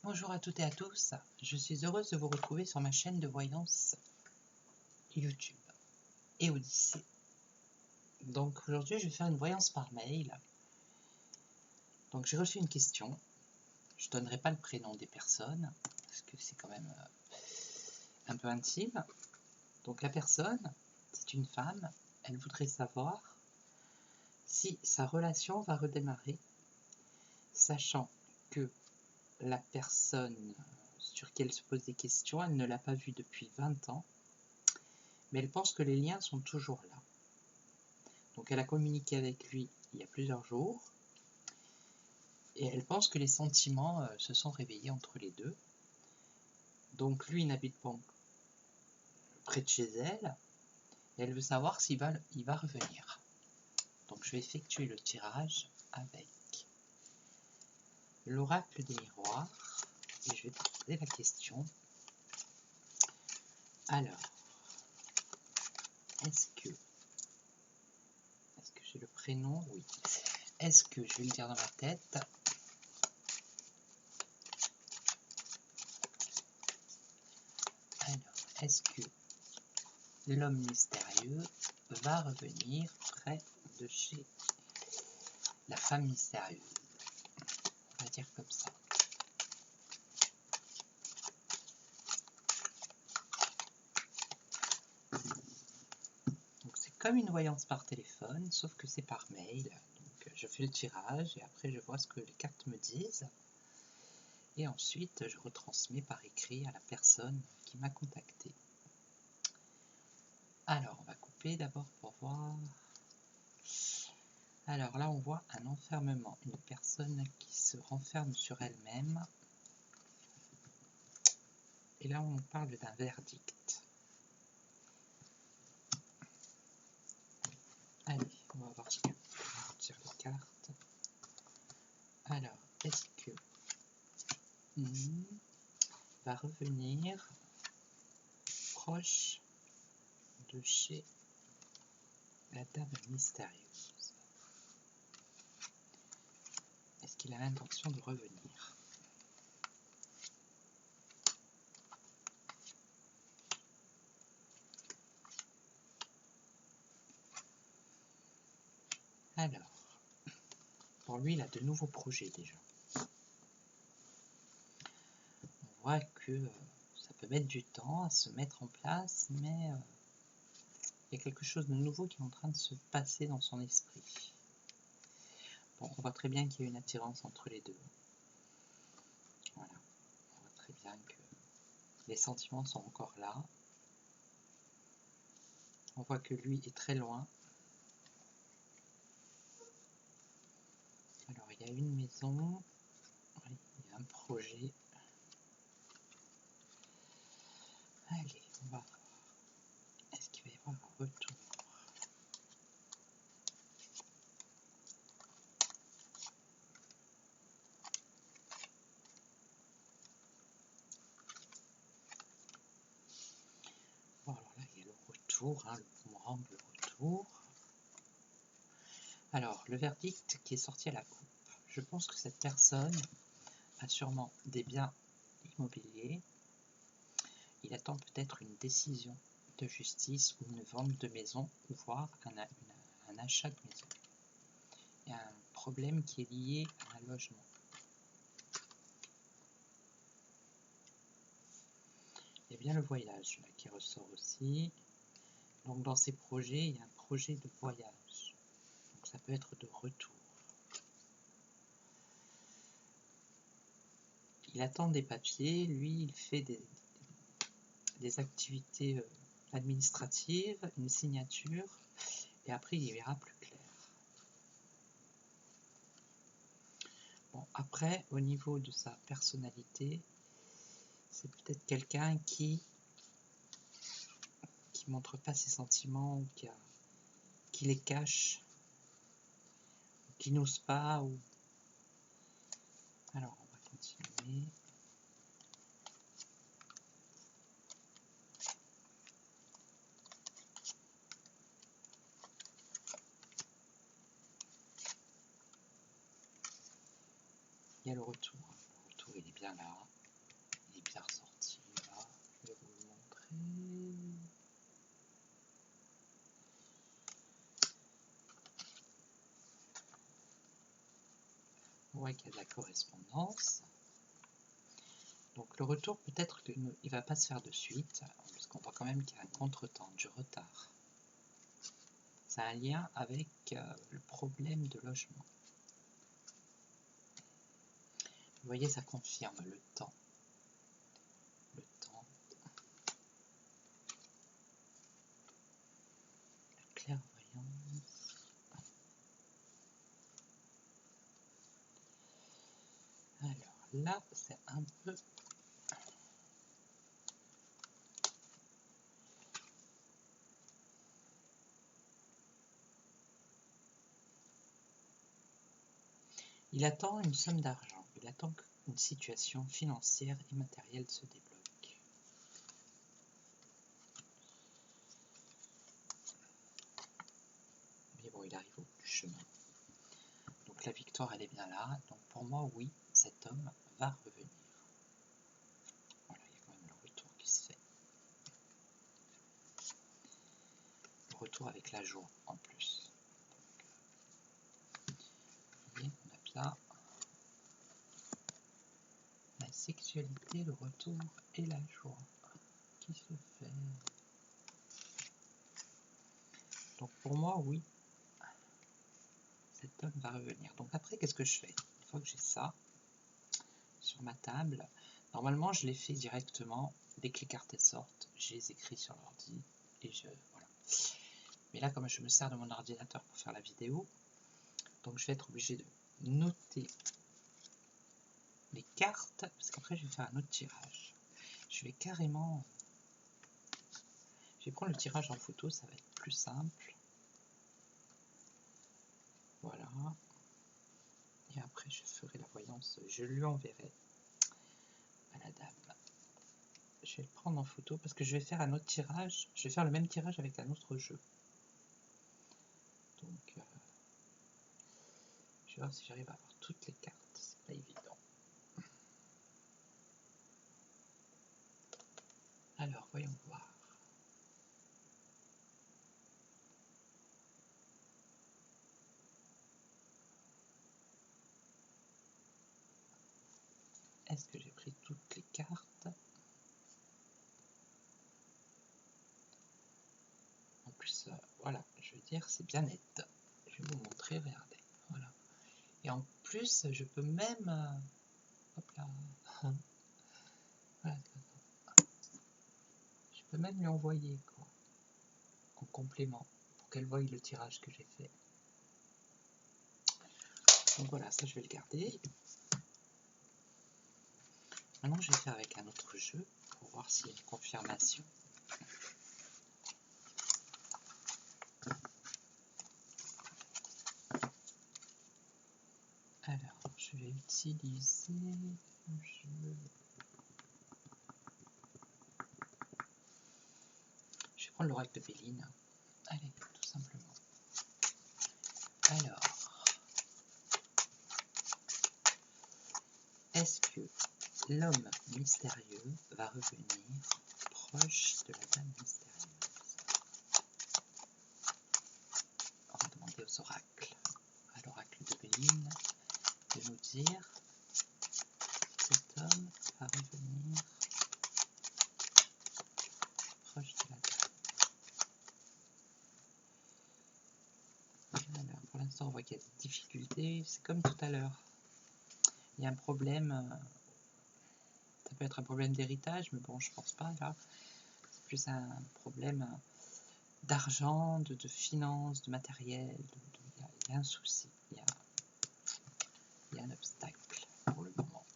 Bonjour à toutes et à tous, je suis heureuse de vous retrouver sur ma chaîne de voyance YouTube et Odyssée. Donc aujourd'hui je vais faire une voyance par mail. Donc j'ai reçu une question, je ne donnerai pas le prénom des personnes parce que c'est quand même un peu intime. Donc la personne, c'est une femme, elle voudrait savoir si sa relation va redémarrer, sachant que la personne sur qui elle se pose des questions, elle ne l'a pas vu depuis 20 ans, mais elle pense que les liens sont toujours là. Donc elle a communiqué avec lui il y a plusieurs jours, et elle pense que les sentiments se sont réveillés entre les deux. Donc lui n'habite pas près de chez elle, et elle veut savoir s'il va revenir. Donc je vais effectuer le tirage avec l'oracle des miroirs, et je vais te poser la question. Alors, est-ce que j'ai le prénom? Oui. Est-ce que je vais le dire dans ma tête? Alors, est-ce que l'homme mystérieux va revenir près de chez la femme mystérieuse? On va dire comme ça. Donc c'est comme une voyance par téléphone, sauf que c'est par mail. Donc je fais le tirage et après je vois ce que les cartes me disent. Et ensuite je retransmets par écrit à la personne qui m'a contacté. Alors on va couper d'abord pour voir. Alors là on voit un enfermement, une personne qui se renferme sur elle-même. Et là on parle d'un verdict. Allez, on va voir ce que tire les cartes. Alors, est-ce que va revenir proche de chez la dame mystérieuse? Est-ce qu'il a l'intention de revenir? Alors, pour lui, il a de nouveaux projets déjà. On voit que ça peut mettre du temps à se mettre en place, mais il y a quelque chose de nouveau qui est en train de se passer dans son esprit. Bon, on voit très bien qu'il y a une attirance entre les deux. Voilà, on voit très bien que les sentiments sont encore là. On voit que lui est très loin. Alors, il y a une maison, oui, il y a un projet. Allez, on va voir. Est-ce qu'il va y avoir un retour? Bon, alors là, il y a le retour, le boomerang, le retour. Alors, le verdict qui est sorti à la coupe. Je pense que cette personne a sûrement des biens immobiliers. Il attend peut-être une décision de justice ou une vente de maison, ou voire un achat de maison. Il y a un problème qui est lié à un logement. Il y a bien le voyage là, qui ressort aussi. Donc dans ces projets, il y a un projet de voyage. Donc ça peut être de retour. Il attend des papiers, lui il fait des activités administratives, une signature, et après il y verra plus clair. Bon, après, au niveau de sa personnalité, c'est peut-être quelqu'un qui montre pas ses sentiments, ou qui les cache, ou qui n'ose pas, ou... Alors, on va continuer. Il y a le retour. retour, il est bien là. Il est bien ressorti là. Je vais vous le montrer. On voit qu'il y a de la correspondance. Donc le retour, peut-être qu'il ne va pas se faire de suite, parce qu'on voit quand même qu'il y a un contretemps, du retard. Ça a un lien avec le problème de logement. Vous voyez, ça confirme le temps. Le temps. La clairvoyance. Alors là, c'est un peu... Il attend une somme d'argent. Il attend qu'une situation financière et matérielle se débloque. Mais bon, il arrive au bout du chemin. Donc la victoire, elle est bien là. Donc pour moi, oui, cet homme va revenir. Voilà, il y a quand même le retour qui se fait. Le retour avec la joie en plus. Donc, vous voyez, on a bien la sexualité, le retour et la joie qui se fait. Donc pour moi, oui, cet homme va revenir. Donc après, qu'est-ce que je fais? Une fois que j'ai ça sur ma table, normalement je les fais directement dès que les cartes sortent, je les écris sur l'ordi et voilà. Mais là, comme je me sers de mon ordinateur pour faire la vidéo, donc je vais être obligé de noter les cartes, parce qu'après je vais faire un autre tirage. Je vais carrément... Je vais prendre le tirage en photo, ça va être plus simple. Voilà. Et après je ferai la voyance, je lui enverrai à la dame. Je vais le prendre en photo parce que je vais faire un autre tirage. Je vais faire le même tirage avec un autre jeu. Donc, je vais voir si j'arrive à avoir toutes les cartes. C'est pas évident. Alors, voyons voir. Est-ce que j'ai pris toutes les cartes? En plus, voilà, je veux dire, c'est bien net. Je vais vous montrer, regardez. Voilà. Et en plus, je peux même... hop là. Voilà. Je peux même lui envoyer, quoi. En complément, pour qu'elle voie le tirage que j'ai fait. Donc voilà, ça je vais le garder. Maintenant, je vais faire avec un autre jeu pour voir s'il y a une confirmation. Alors, je vais utiliser un jeu. Je vais prendre l'oracle de Béline. Allez, tout simplement. Alors, est-ce que l'homme mystérieux va revenir proche de la dame mystérieuse? On va demander aux oracles, à l'oracle de Béline, de nous dire cet homme va revenir proche de la dame. Alors, pour l'instant, on voit qu'il y a des difficultés. C'est comme tout à l'heure. Il y a un problème. Ça peut être un problème d'héritage, mais bon, je pense pas là. C'est plus un problème d'argent, de finances, de matériel. Il y a un souci. Il y a un obstacle pour le moment.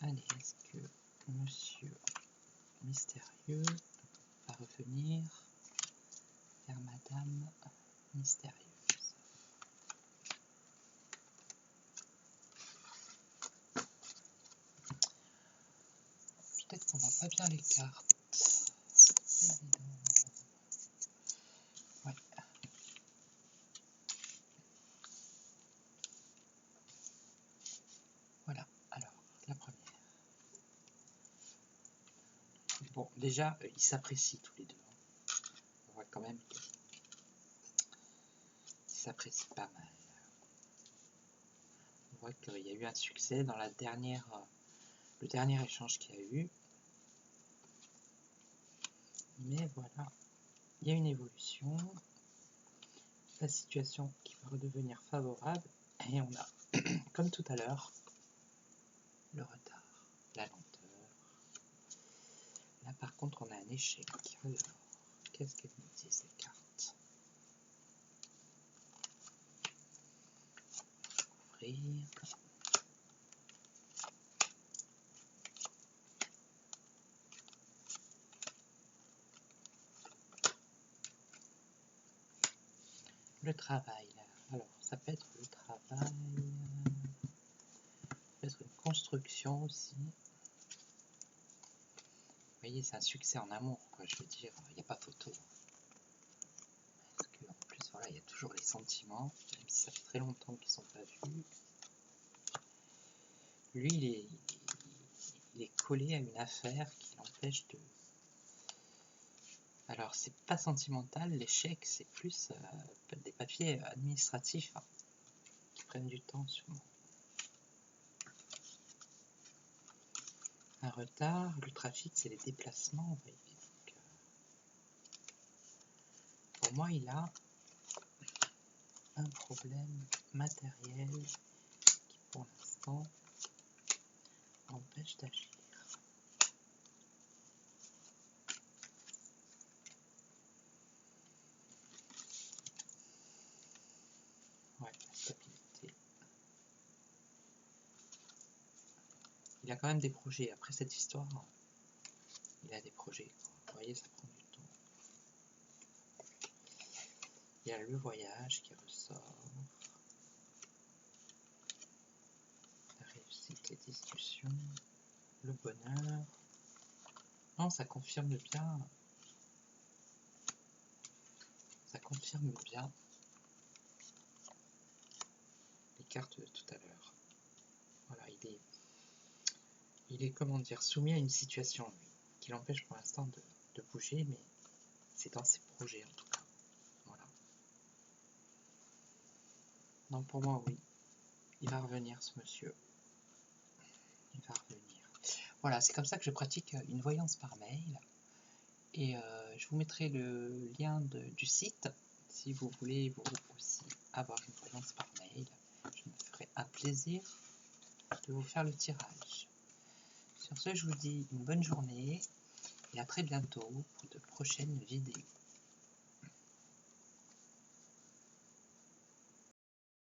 Allez, est-ce que Monsieur Mystérieux va revenir vers Madame Mystérieuse? Peut-être qu'on voit pas bien les cartes. C'est pas évident. Ouais. Bon, déjà, ils s'apprécient tous les deux. On voit quand même qu'ils s'apprécient pas mal. On voit qu'il y a eu un succès dans le dernier échange qu'il y a eu. Mais voilà, il y a une évolution. La situation qui va redevenir favorable. Et on a, comme tout à l'heure, le retard, la lenteur. Là, par contre, on a un échec. Alors, qu'est-ce qu'elles nous disent, les cartes? Ouvrir. Le travail, là. Alors, ça peut être le travail, ça peut être une construction aussi. Vous voyez, c'est un succès en amour, quoi. Je veux dire, il n'y a pas photo. Parce qu'en plus, voilà, il y a toujours les sentiments, même si ça fait très longtemps qu'ils ne sont pas vus. Lui, il est collé à une affaire qui l'empêche de... Alors, c'est pas sentimental, l'échec, c'est plus des papiers administratifs hein, qui prennent du temps sûrement. Un retard, le trafic, c'est les déplacements. Vous voyez. Donc, pour moi, il a un problème matériel qui, pour l'instant, empêche d'agir. Ouais, la stabilité. Il a quand même des projets. Après cette histoire, il a des projets. Vous voyez, ça prend du temps. Il y a le voyage qui ressort. La réussite, les discussions. Le bonheur. Non, ça confirme bien. Ça confirme bien les cartes de tout à l'heure. Voilà, il est, comment dire, soumis à une situation, lui, qui l'empêche pour l'instant de bouger, mais c'est dans ses projets en tout cas. Voilà. Donc pour moi, oui, il va revenir ce monsieur. Il va revenir. Voilà, c'est comme ça que je pratique une voyance par mail. Et je vous mettrai le lien du site si vous voulez vous aussi avoir une voyance par mail. Je me ferai un plaisir de vous faire le tirage. Sur ce, je vous dis une bonne journée et à très bientôt pour de prochaines vidéos.